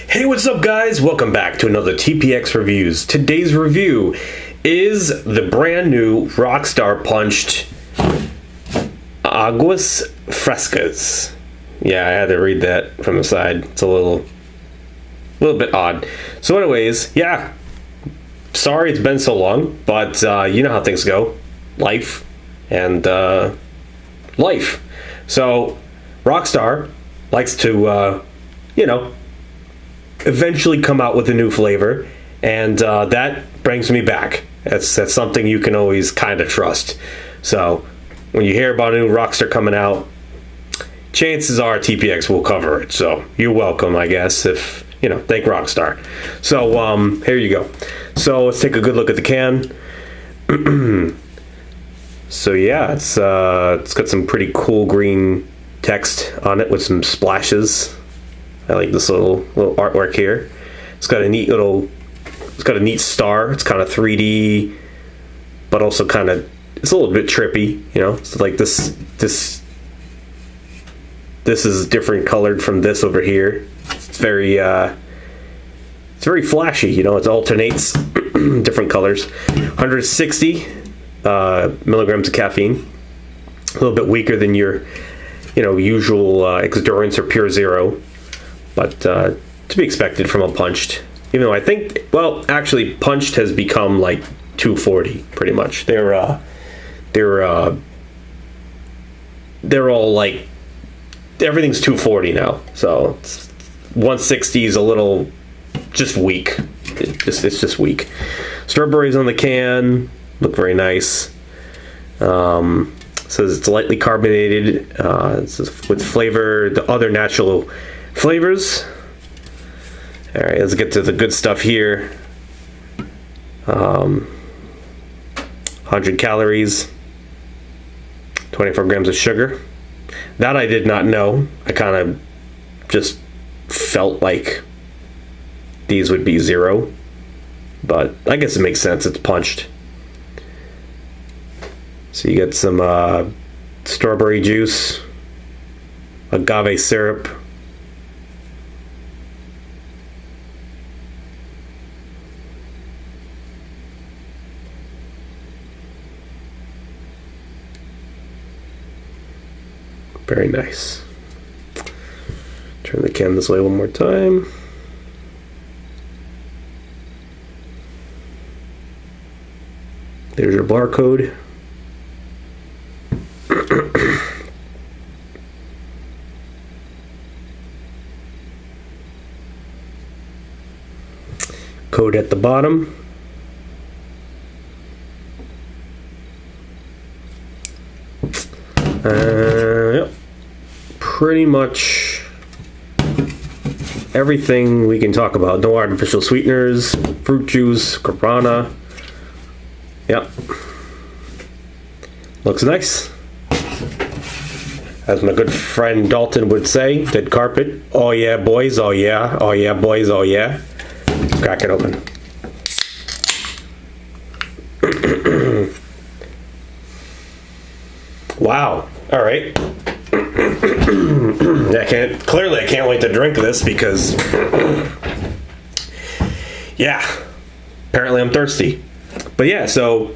Hey, what's up, guys? Welcome back to another TPX Reviews. Today's review is the brand new Rockstar punched Aguas Frescas. Yeah, I had to read that from the side. It's a little bit odd. So anyways, yeah. Sorry it's been so long, but you know how things go. Life and life. So Rockstar likes to, eventually come out with a new flavor, and that brings me back. That's something you can always kind of trust. So when you hear about a new Rockstar coming out, chances are TPX will cover it. So you're welcome, I guess, if thank Rockstar. So here you go. So let's take a good look at the can. So yeah, it's got some pretty cool green text on it with some splashes. I like this little artwork here. It's got a neat star. It's kind of 3D, but also it's a little bit trippy, It's like this is different colored from this over here. It's very flashy, it alternates different colors. 160 milligrams of caffeine. A little bit weaker than your usual Endurance or Pure Zero. But to be expected from a punched, even though I think, actually punched has become like 240 pretty much. They're all like, everything's 240 now. So 160 is a little just weak. It's just weak. Strawberries on the can look very nice. Says it's lightly carbonated. It says with flavor, the other natural flavors. All right, let's get to the good stuff here. 100 calories, 24 grams of sugar. That I did not know. I kind of just felt like these would be 0, but I guess it makes sense. It's punched. So you get some strawberry juice, agave syrup, very nice. Turn the can this way one more time. There's your barcode. Code at the bottom. Yep. Pretty much everything we can talk about. No artificial sweeteners, fruit juice, guarana. Yep. Looks nice. As my good friend Dalton would say, dead carpet. Oh yeah, boys. Oh yeah. Oh yeah, boys. Oh yeah. Let's crack it open. Wow. All right. I can't wait to drink this because yeah, apparently I'm thirsty. But yeah, so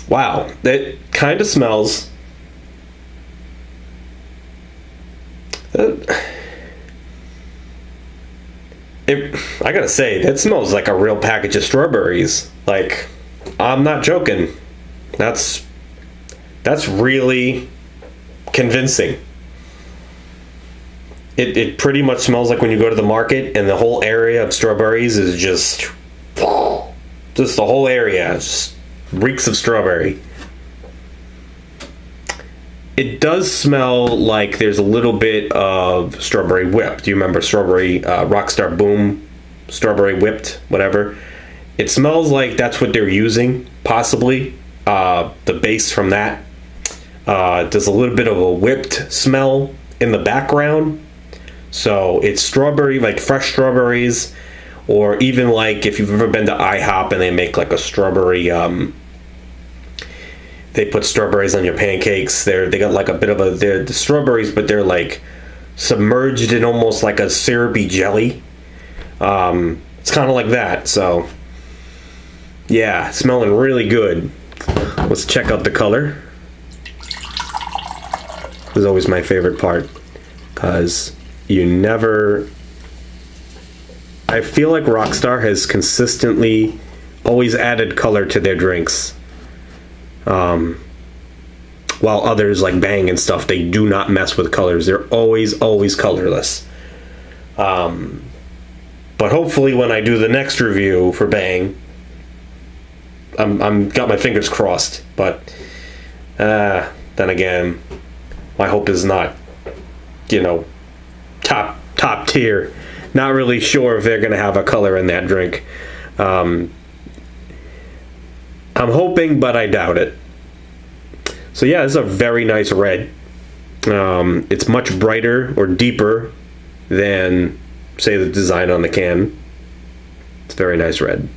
wow, that kind of smells I gotta say, that smells like a real package of strawberries. Like, I'm not joking. That's really convincing. It pretty much smells like when you go to the market and the whole area of strawberries is just the whole area just reeks of strawberry. It does smell like there's a little bit of strawberry whip. Do you remember strawberry Rockstar Boom, strawberry whipped, whatever? It smells like that's what they're using, possibly. The base from that. There's a little bit of a whipped smell in the background. So it's strawberry, like fresh strawberries, or even like if you've ever been to IHOP and they make like a strawberry they put strawberries on your pancakes. They got like a bit of they're the strawberries, but they're like submerged in almost like a syrupy jelly. It's kind of like that. So yeah, smelling really good. Let's check out the color. This is always my favorite part, because you never... I feel like Rockstar has consistently always added color to their drinks. While others like Bang and stuff, they do not mess with colors. They're always colorless. But hopefully when I do the next review for Bang, I'm got my fingers crossed. But then again, my hope is not, top tier. Not really sure if they're going to have a color in that drink. I'm hoping, but I doubt it. So yeah, this is a very nice red. It's much brighter or deeper than, say, the design on the can. It's a very nice red.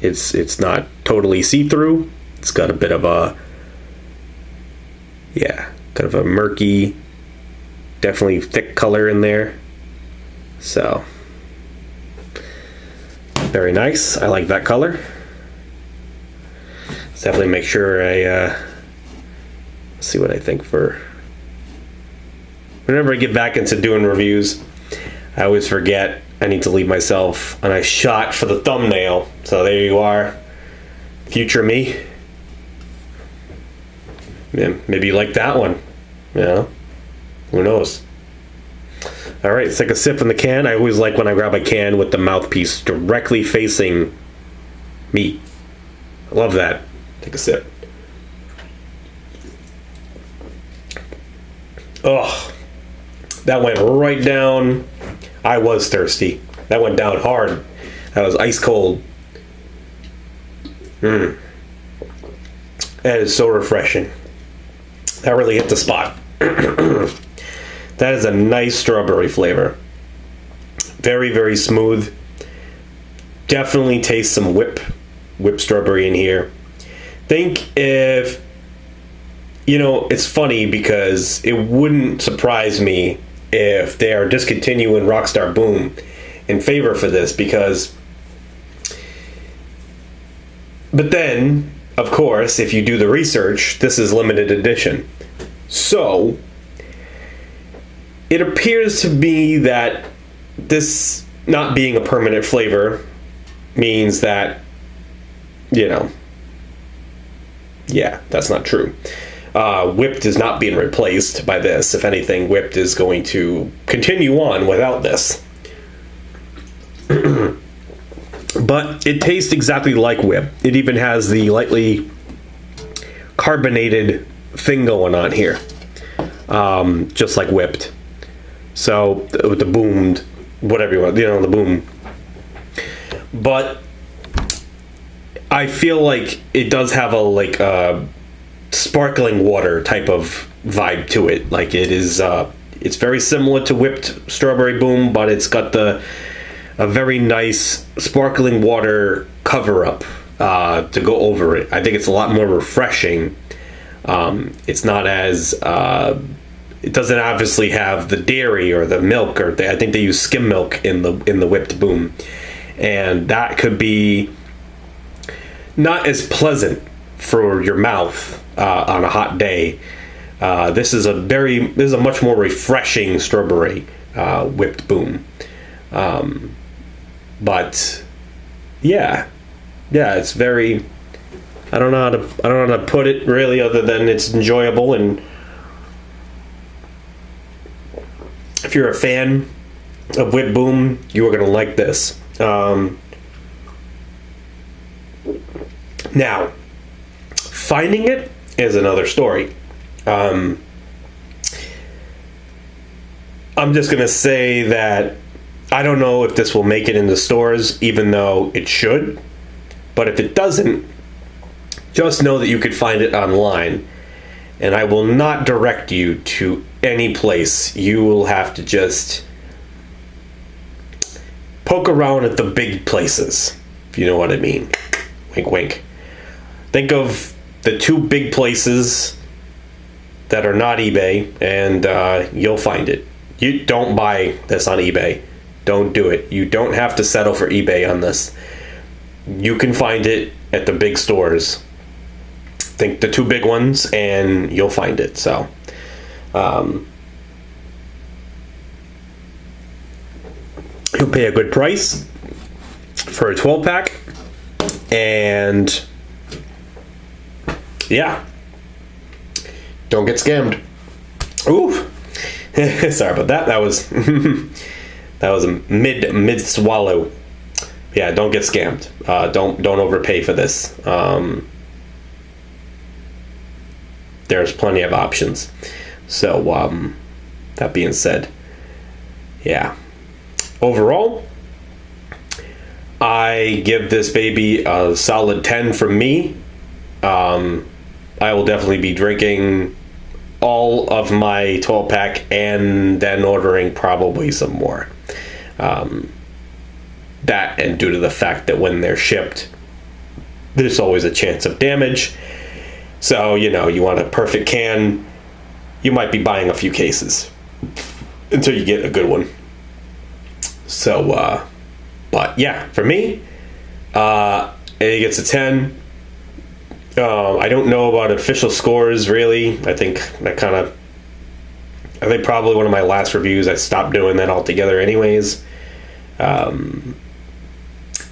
It's not totally see-through. It's got a bit of a, kind of a murky, definitely thick color in there. So very nice. I like that color. Let's definitely make sure I see what I think for whenever I get back into doing reviews. I always forget I need to leave myself a nice shot for the thumbnail. So there you are, future me. Yeah, maybe you like that one. Who knows? All right, let's take a sip from the can. I always like when I grab a can with the mouthpiece directly facing me. I love that. Take a sip. Oh, that went right down. I was thirsty. That went down hard. That was ice cold. That is so refreshing. That really hit the spot. That is a nice strawberry flavor. Very, very smooth. Definitely taste some whipped strawberry in here. Think if, it's funny because it wouldn't surprise me if they are discontinuing Rockstar Boom in favor for this, but then, of course, if you do the research, this is limited edition. So it appears to be that this not being a permanent flavor means that, that's not true. Whipped is not being replaced by this. If anything, Whipped is going to continue on without this. But it tastes exactly like Whipped. It even has the lightly carbonated thing going on here. Just like Whipped. So, with the boomed, whatever you want, the boom. But I feel like it does have a sparkling water type of vibe to it. Like it is, it's very similar to Whipped Strawberry Boom, but it's got a very nice sparkling water cover up to go over it. I think it's a lot more refreshing. It's not as it doesn't obviously have the dairy or the milk, or I think they use skim milk in the Whipped Boom, and that could be not as pleasant for your mouth on a hot day. This is a much more refreshing strawberry Whipped Boom. But it's very, I don't know how to put it really, other than it's enjoyable. And if you're a fan of Whipped Boom, you are going to like this. Now, finding it is another story. I'm just going to say that I don't know if this will make it into stores, even though it should. But if it doesn't, just know that you could find it online. And I will not direct you to any place. You will have to just poke around at the big places, if you know what I mean. Wink, wink. Think of the two big places that are not eBay, and you'll find it. You don't buy this on eBay. Don't do it. You don't have to settle for eBay on this. You can find it at the big stores. Think the two big ones, and you'll find it. So, you'll pay a good price for a 12-pack, and yeah, don't get scammed. Ooh, sorry about that. That was that was a mid swallow. Yeah, don't get scammed. Don't overpay for this. There's plenty of options. So, that being said, yeah. Overall, I give this baby a solid 10 from me. I will definitely be drinking all of my 12-pack and then ordering probably some more. That, and due to the fact that when they're shipped, there's always a chance of damage. So, you want a perfect can, you might be buying a few cases until you get a good one. So, but yeah, for me, it gets a 10. I don't know about official scores, really. I think probably one of my last reviews, I stopped doing that altogether anyways.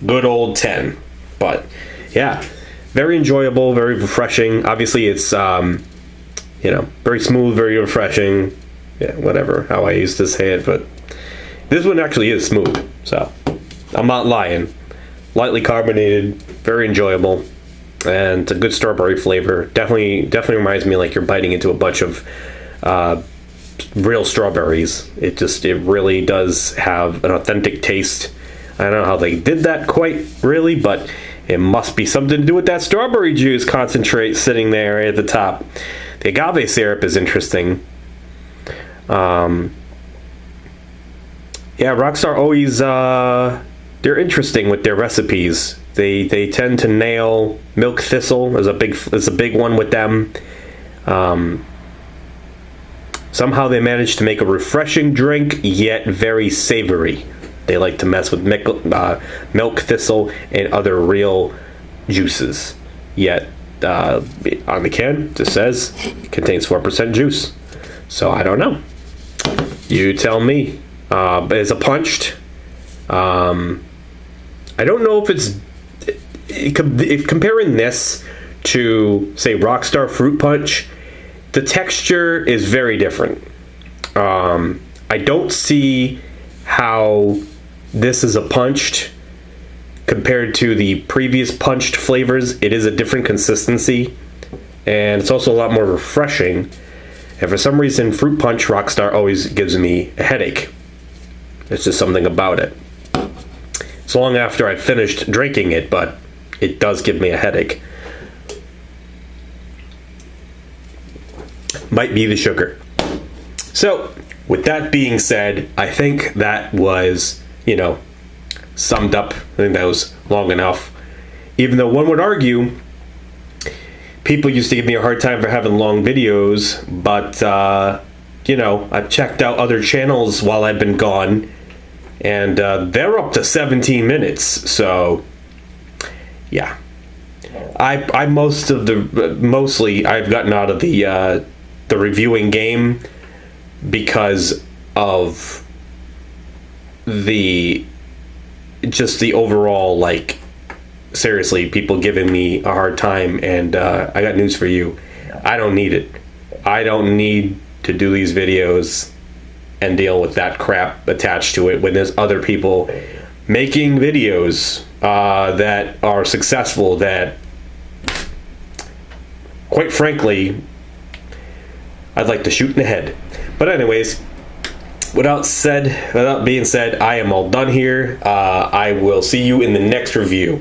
Good old 10. But, yeah, very enjoyable, very refreshing. Obviously, it's, very smooth, very refreshing. Yeah, whatever, how I used to say it, but this one actually is smooth, so I'm not lying. Lightly carbonated, very enjoyable, and it's a good strawberry flavor. Definitely reminds me like you're biting into a bunch of real strawberries. It really does have an authentic taste. I don't know how they did that quite really, but it must be something to do with that strawberry juice concentrate sitting there at the top. The agave syrup is interesting. Yeah, Rockstar always, they're interesting with their recipes. They tend to nail milk thistle as a big one with them. Somehow they manage to make a refreshing drink, yet very savory. They like to mess with milk thistle and other real juices. Yet, on the can, it just says, contains 4% juice. So I don't know. You tell me. But it's a punched. I don't know if it's... If comparing this to, say, Rockstar Fruit Punch, the texture is very different. I don't see how this is a punched compared to the previous punched flavors. It is a different consistency, and it's also a lot more refreshing. And for some reason, Fruit Punch Rockstar always gives me a headache. It's just something about it. It's long after I've finished drinking it, but it does give me a headache. Might be the sugar. So, with that being said, I think that was, summed up. I think that was long enough. Even though one would argue, people used to give me a hard time for having long videos, but, I've checked out other channels while I've been gone, and they're up to 17 minutes, so, yeah. Mostly I've gotten out of the reviewing game because of the overall, seriously, people giving me a hard time, and I got news for you. I don't need it. I don't need to do these videos and deal with that crap attached to it when there's other people making videos that are successful that, quite frankly, I'd like to shoot in the head. But anyways, without being said, I am all done here. I will see you in the next review.